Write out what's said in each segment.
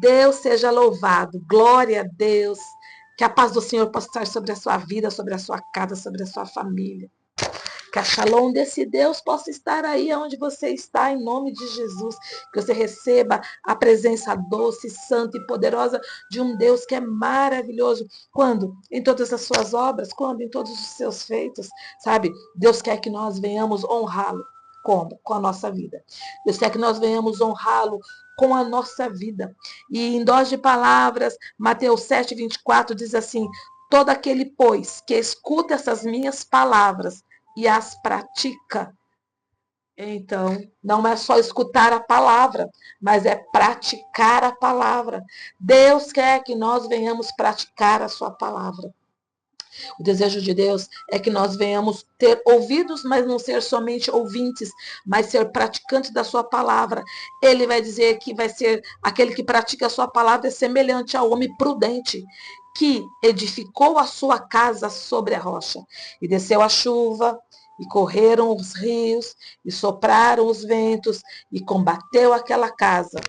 Deus seja louvado. Glória a Deus. Que a paz do Senhor possa estar sobre a sua vida, sobre a sua casa, sobre a sua família. Que a shalom desse Deus possa estar aí onde você está, em nome de Jesus. Que você receba a presença doce, santa e poderosa de um Deus que é maravilhoso. Quando? Em todas as suas obras, quando? Em todos os seus feitos, sabe? Deus quer que nós venhamos honrá-lo. Como? Com a nossa vida. Deus quer que nós venhamos honrá-lo com a nossa vida. E em dose de palavras, Mateus 7:24 diz assim: todo aquele, pois, que escuta essas minhas palavras e as pratica. Então, não é só escutar a palavra, mas é praticar a palavra. Deus quer que nós venhamos praticar a sua palavra. O desejo de Deus é que nós venhamos ter ouvidos, mas não ser somente ouvintes, mas ser praticantes da sua palavra. Ele vai dizer que vai ser aquele que pratica a sua palavra é semelhante ao homem prudente, que edificou a sua casa sobre a rocha. E desceu a chuva, e correram os rios, e sopraram os ventos, e combateu aquela casa,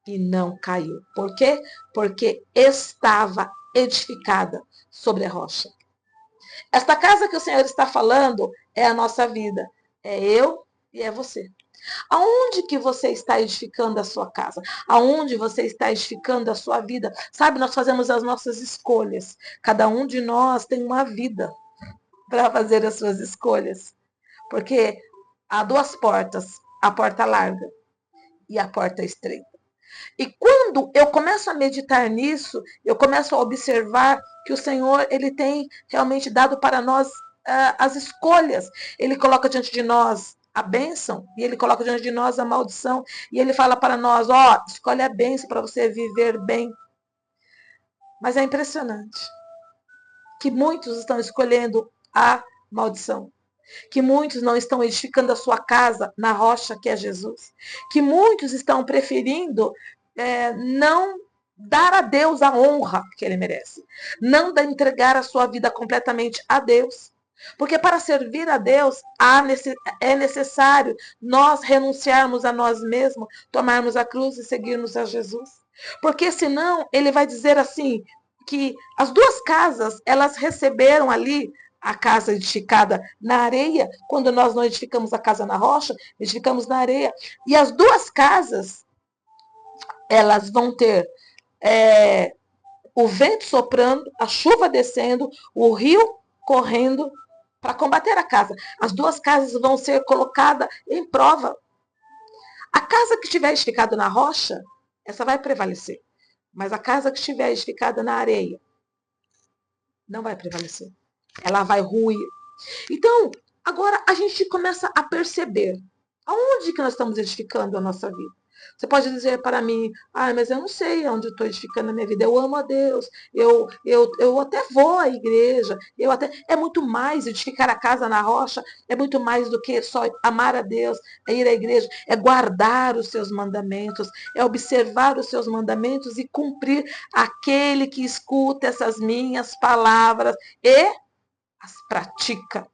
e não caiu. Por quê? Porque estava edificada sobre a rocha. Esta casa que o Senhor está falando é a nossa vida. É eu e é você. Aonde que você está edificando a sua casa? Aonde você está edificando a sua vida? Sabe, nós fazemos as nossas escolhas. Cada um de nós tem uma vida para fazer as suas escolhas. Porque há duas portas, a porta larga e a porta estreita. E quando eu começo a meditar nisso, eu começo a observar que o Senhor, ele tem realmente dado para nós as escolhas. Ele coloca diante de nós a bênção e ele coloca diante de nós a maldição. E ele fala para nós, ó, escolhe a bênção para você viver bem. Mas é impressionante que muitos estão escolhendo a maldição. Que muitos não estão edificando a sua casa na rocha que é Jesus. Que muitos estão preferindo não dar a Deus a honra que ele merece. Não entregar a sua vida completamente a Deus. Porque para servir a Deus é necessário nós renunciarmos a nós mesmos, tomarmos a cruz e seguirmos a Jesus. Porque senão ele vai dizer assim, que as duas casas, elas receberam ali a casa edificada na areia, quando nós não edificamos a casa na rocha, edificamos na areia. E as duas casas, elas vão ter o vento soprando, a chuva descendo, o rio correndo para combater a casa. As duas casas vão ser colocadas em prova. A casa que estiver edificada na rocha, essa vai prevalecer. Mas a casa que estiver edificada na areia, não vai prevalecer. Ela vai ruir. Então, agora a gente começa a perceber aonde que nós estamos edificando a nossa vida. Você pode dizer para mim, mas eu não sei onde eu estou edificando a minha vida. Eu amo a Deus, eu até vou à igreja, é muito mais edificar a casa na rocha, é muito mais do que só amar a Deus, é ir à igreja, é guardar os seus mandamentos, é observar os seus mandamentos e cumprir aquele que escuta essas minhas palavras e as pratica.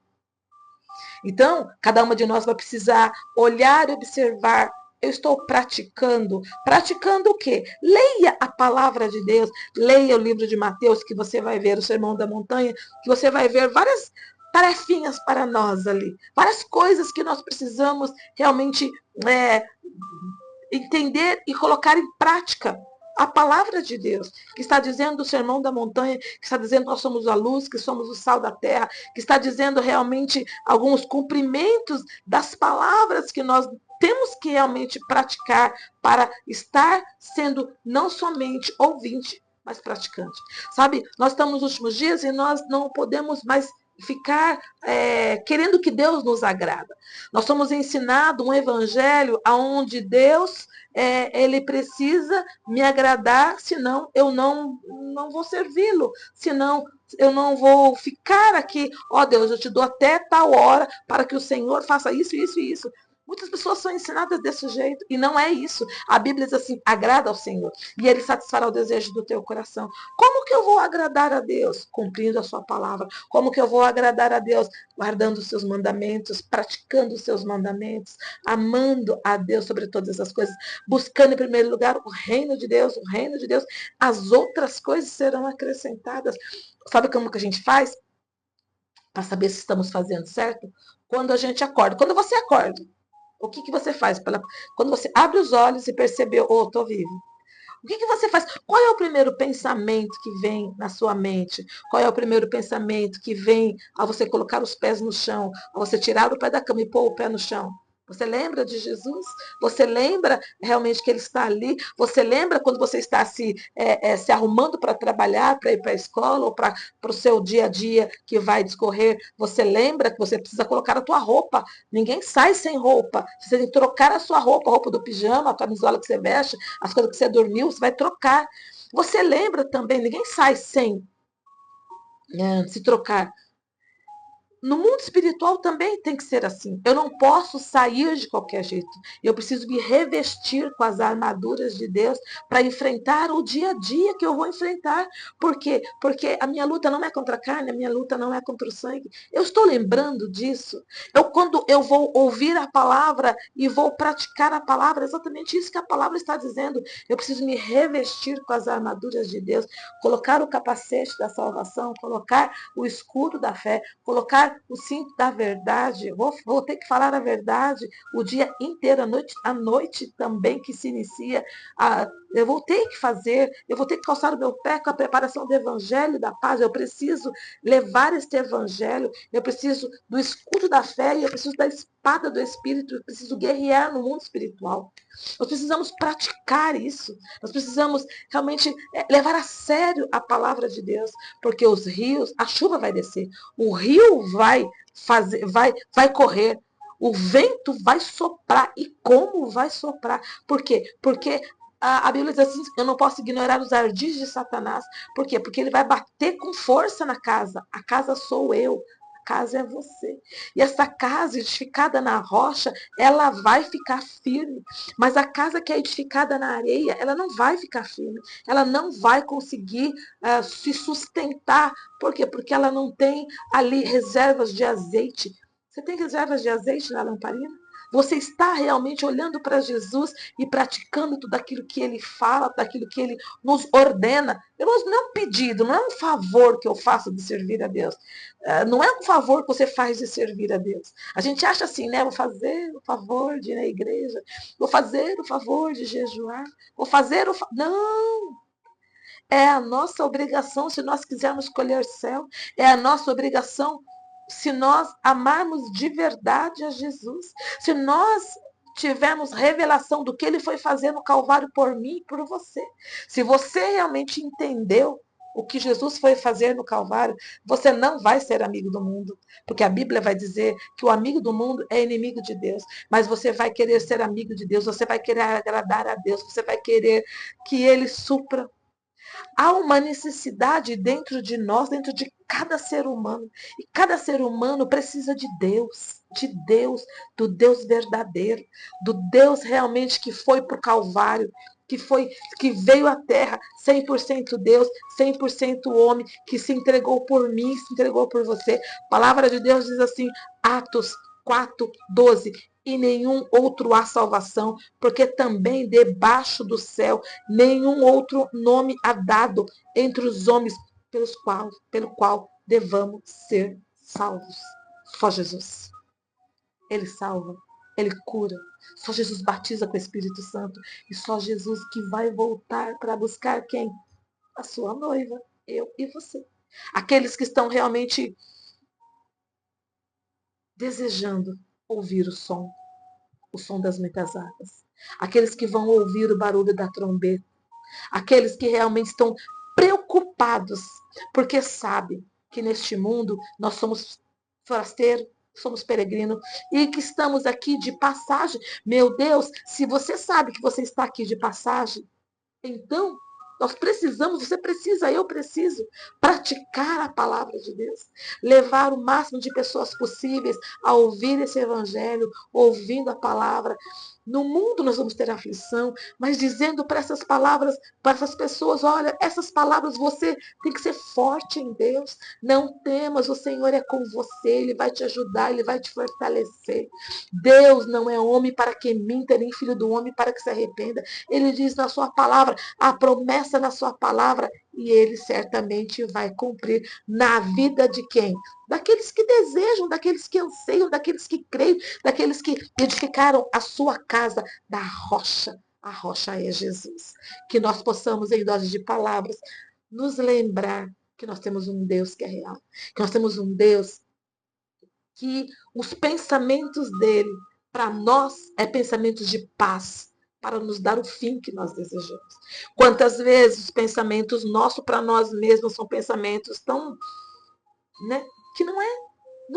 Então, cada uma de nós vai precisar olhar e observar. Eu estou praticando. Praticando o quê? Leia a palavra de Deus. Leia o livro de Mateus, que você vai ver o Sermão da Montanha, que você vai ver várias tarefinhas para nós ali. Várias coisas que nós precisamos realmente entender e colocar em prática. A palavra de Deus, que está dizendo o Sermão da Montanha, que está dizendo que nós somos a luz, que somos o sal da terra, que está dizendo realmente alguns cumprimentos das palavras que nós temos que realmente praticar para estar sendo não somente ouvinte, mas praticante. Sabe, nós estamos nos últimos dias e nós não podemos mais ficar querendo que Deus nos agrada. Nós somos ensinados um evangelho onde Deus ele precisa me agradar, senão eu não vou servi-lo, senão eu não vou ficar aqui, ó Deus, eu te dou até tal hora para que o Senhor faça isso, isso e isso. Muitas pessoas são ensinadas desse jeito e não é isso. A Bíblia diz assim: agrada ao Senhor e Ele satisfará o desejo do teu coração. Como que eu vou agradar a Deus? Cumprindo a sua palavra. Como que eu vou agradar a Deus? Guardando os seus mandamentos, praticando os seus mandamentos, amando a Deus sobre todas as coisas, buscando em primeiro lugar o reino de Deus, o reino de Deus. As outras coisas serão acrescentadas. Sabe como que a gente faz? Para saber se estamos fazendo certo? Quando a gente acorda. Quando você acorda, o que você faz? Quando você abre os olhos e percebeu, oh, estou vivo. O que você faz? Qual é o primeiro pensamento que vem na sua mente? Qual é o primeiro pensamento que vem ao você colocar os pés no chão, ao você tirar o pé da cama e pôr o pé no chão? Você lembra de Jesus? Você lembra realmente que Ele está ali? Você lembra quando você está se arrumando para trabalhar, para ir para a escola ou para o seu dia a dia que vai discorrer? Você lembra que você precisa colocar a tua roupa? Ninguém sai sem roupa. Você tem que trocar a sua roupa, a roupa do pijama, a camisola que você veste, as coisas que você dormiu, você vai trocar. Você lembra também, ninguém sai sem se trocar. No mundo espiritual também tem que ser assim. Eu não posso sair de qualquer jeito. Eu preciso me revestir com as armaduras de Deus para enfrentar o dia a dia que eu vou enfrentar. Por quê? Porque a minha luta não é contra a carne, a minha luta não é contra o sangue. Eu estou lembrando disso. Quando eu vou ouvir a palavra e vou praticar a palavra, é exatamente isso que a palavra está dizendo. Eu preciso me revestir com as armaduras de Deus, colocar o capacete da salvação, colocar o escudo da fé, colocar o cinto da verdade, vou ter que falar a verdade o dia inteiro, a noite também que se inicia, eu vou ter que fazer, eu vou ter que calçar o meu pé com a preparação do evangelho da paz, eu preciso levar este evangelho, eu preciso do escudo da fé e eu preciso da espada do Espírito, eu preciso guerrear no mundo espiritual. Nós precisamos praticar isso, nós precisamos realmente levar a sério a palavra de Deus, porque os rios, a chuva vai descer, o rio vai correr, o vento vai soprar. E como vai soprar? Por quê? Porque a Bíblia diz assim, eu não posso ignorar os ardis de Satanás. Por quê? Porque ele vai bater com força na casa. A casa sou eu. A casa é você. E essa casa edificada na rocha, ela vai ficar firme. Mas a casa que é edificada na areia, ela não vai ficar firme. Ela não vai conseguir se sustentar. Por quê? Porque ela não tem ali reservas de azeite. Você tem reservas de azeite na lamparina? Você está realmente olhando para Jesus e praticando tudo aquilo que ele fala, tudo aquilo que ele nos ordena. Não é um pedido, não é um favor que eu faço de servir a Deus. Não é um favor que você faz de servir a Deus. A gente acha assim, né? Vou fazer o favor de ir na igreja, vou fazer o favor de jejuar, vou fazer o... Não! É a nossa obrigação se nós quisermos colher céu. É a nossa obrigação se nós amarmos de verdade a Jesus. Se nós tivermos revelação do que ele foi fazer no Calvário por mim e por você. Se você realmente entendeu o que Jesus foi fazer no Calvário, você não vai ser amigo do mundo. Porque a Bíblia vai dizer que o amigo do mundo é inimigo de Deus. Mas você vai querer ser amigo de Deus, você vai querer agradar a Deus, você vai querer que ele supra. Há uma necessidade dentro de nós, dentro de cada ser humano. E cada ser humano precisa de Deus, do Deus verdadeiro, do Deus realmente que foi para o Calvário, que veio à Terra 100% Deus, 100% homem, que se entregou por mim, se entregou por você. A palavra de Deus diz assim, Atos 4:12, e nenhum outro há salvação, porque também debaixo do céu nenhum outro nome há dado entre os homens pelo qual devamos ser salvos. Só Jesus. Ele salva, ele cura. Só Jesus batiza com o Espírito Santo. E só Jesus que vai voltar para buscar quem? A sua noiva, eu e você. Aqueles que estão realmente desejando ouvir o som das muitas águas. Aqueles que vão ouvir o barulho da trombeta. Aqueles que realmente estão preocupados, porque sabem que neste mundo nós somos forasteiros, somos peregrinos e que estamos aqui de passagem. Meu Deus, se você sabe que você está aqui de passagem, então Nós precisamos, você precisa, eu preciso praticar a palavra de Deus. Levar o máximo de pessoas possíveis a ouvir esse evangelho, ouvindo a palavra. No mundo nós vamos ter aflição, mas dizendo para essas palavras, para essas pessoas, olha, essas palavras você tem que ser forte em Deus. Não temas, o Senhor é com você, Ele vai te ajudar, Ele vai te fortalecer. Deus não é homem para que minta, nem filho do homem para que se arrependa. Ele diz na sua palavra, a promessa na sua palavra, e Ele certamente vai cumprir na vida de quem? Daqueles que desejam, daqueles que anseiam, daqueles que creem, daqueles que edificaram a sua casa da rocha. A rocha é Jesus. Que nós possamos, em doses de palavras, nos lembrar que nós temos um Deus que é real, que nós temos um Deus que os pensamentos dele para nós é pensamentos de paz, para nos dar o fim que nós desejamos. Quantas vezes os pensamentos nossos para nós mesmos são pensamentos tão, né, que não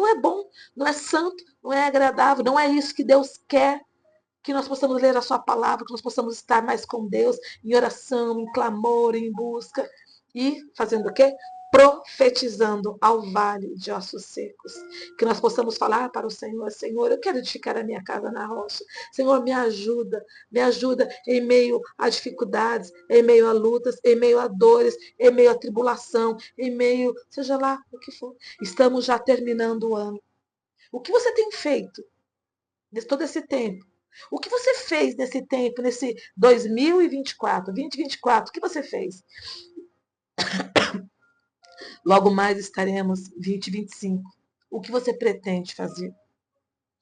é bom, não é santo, não é agradável, não é isso que Deus quer. Que nós possamos ler a sua palavra, que nós possamos estar mais com Deus, em oração, em clamor, em busca, e fazendo o quê? Profetizando ao vale de ossos secos. Que nós possamos falar para o Senhor, Senhor, eu quero edificar a minha casa na rocha. Senhor, me ajuda em meio a dificuldades, em meio a lutas, em meio a dores, em meio a tribulação, em meio, seja lá o que for. Estamos já terminando o ano. O que você tem feito nesse todo esse tempo? O que você fez nesse tempo, nesse 2024, 2024, o que você fez? Logo mais estaremos 2025. O que você pretende fazer?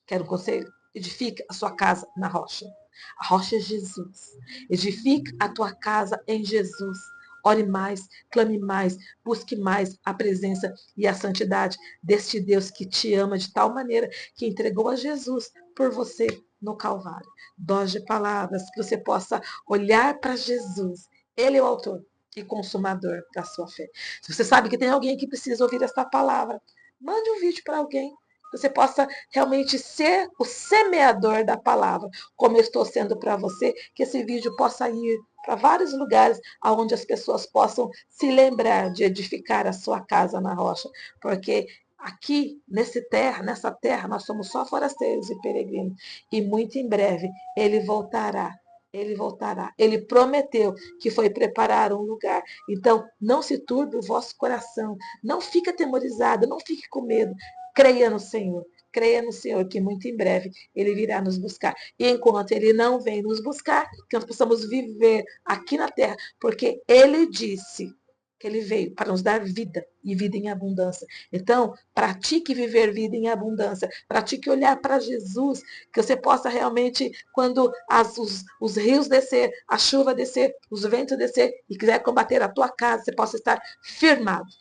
Quer um conselho? Edifica a sua casa na rocha. A rocha é Jesus. Edifica a tua casa em Jesus. Ore mais, clame mais, busque mais a presença e a santidade deste Deus que te ama de tal maneira que entregou a Jesus por você no Calvário. Dose de palavras, que você possa olhar para Jesus. Ele é o autor e consumador da sua fé. Se você sabe que tem alguém que precisa ouvir esta palavra, mande um vídeo para alguém. Que você possa realmente ser o semeador da palavra, como eu estou sendo para você, que esse vídeo possa ir para vários lugares onde as pessoas possam se lembrar de edificar a sua casa na rocha, porque aqui, nessa terra, nós somos só forasteiros e peregrinos, e muito em breve ele voltará. Ele voltará. Ele prometeu que foi preparar um lugar. Então, não se turbe o vosso coração. Não fique atemorizado, não fique com medo. Creia no Senhor. Creia no Senhor, que muito em breve Ele virá nos buscar. E enquanto Ele não vem nos buscar, que nós possamos viver aqui na terra, porque Ele disse que Ele veio para nos dar vida e vida em abundância. Então, pratique viver vida em abundância. Pratique olhar para Jesus, que você possa realmente, quando os rios descer, a chuva descer, os ventos descer, e quiser combater a tua casa, você possa estar firmado